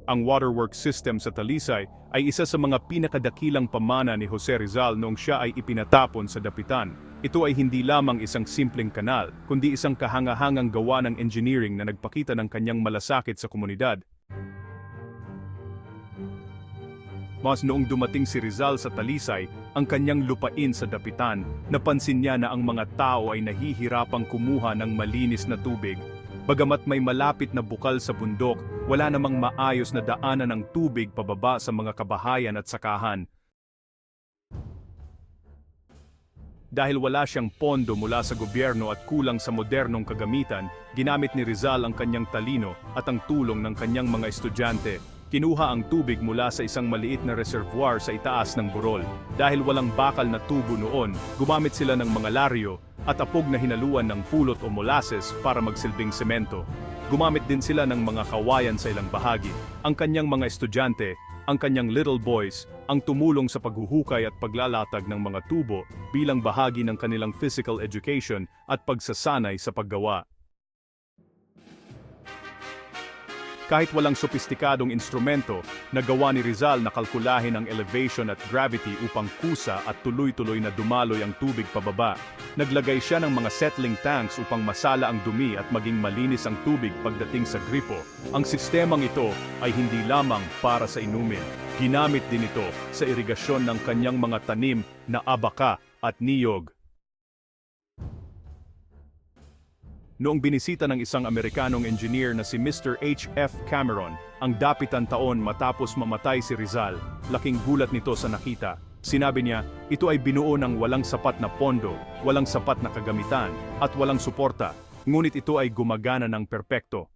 Ang waterworks system sa Talisay ay isa sa mga pinakadakilang pamana ni Jose Rizal noong siya ay ipinatapon sa Dapitan. Ito ay hindi lamang isang simpleng kanal, kundi isang kahangahangang gawa ng engineering na nagpakita ng kanyang malasakit sa komunidad. Mas noong dumating si Rizal sa Talisay, ang kanyang lupain sa Dapitan, napansin niya na ang mga tao ay nahihirapang kumuha ng malinis na tubig. Bagamat may malapit na bukal sa bundok, wala namang maayos na daanan ng tubig pababa sa mga kabahayan at sakahan. Dahil wala siyang pondo mula sa gobyerno at kulang sa modernong kagamitan, ginamit ni Rizal ang kanyang talino at ang tulong ng kanyang mga estudyante. Kinuha ang tubig mula sa isang maliit na reservoir sa itaas ng burol. Dahil walang bakal na tubo noon, gumamit sila ng mga laryo at apog na hinaluan ng pulot o molasses para magsilbing semento. Gumamit din sila ng mga kawayan sa ilang bahagi. Ang kanyang mga estudyante, ang kanyang little boys, ang tumulong sa paghuhukay at paglalatag ng mga tubo bilang bahagi ng kanilang physical education at pagsasanay sa paggawa. Kahit walang sopistikadong instrumento, nagawa ni Rizal na kalkulahin ang elevation at gravity upang kusa at tuloy-tuloy na dumaloy ang tubig pababa. Naglagay siya ng mga settling tanks upang masala ang dumi at maging malinis ang tubig pagdating sa gripo. Ang sistemang ito ay hindi lamang para sa inumin. Ginamit din ito sa irigasyon ng kanyang mga tanim na abaka at niyog. Noong binisita ng isang Amerikanong engineer na si Mr. H.F. Cameron, ang dapitan taon matapos mamatay si Rizal, laking gulat nito sa nakita. Sinabi niya, ito ay binuo ng walang sapat na pondo, walang sapat na kagamitan, at walang suporta. Ngunit ito ay gumagana ng perpekto.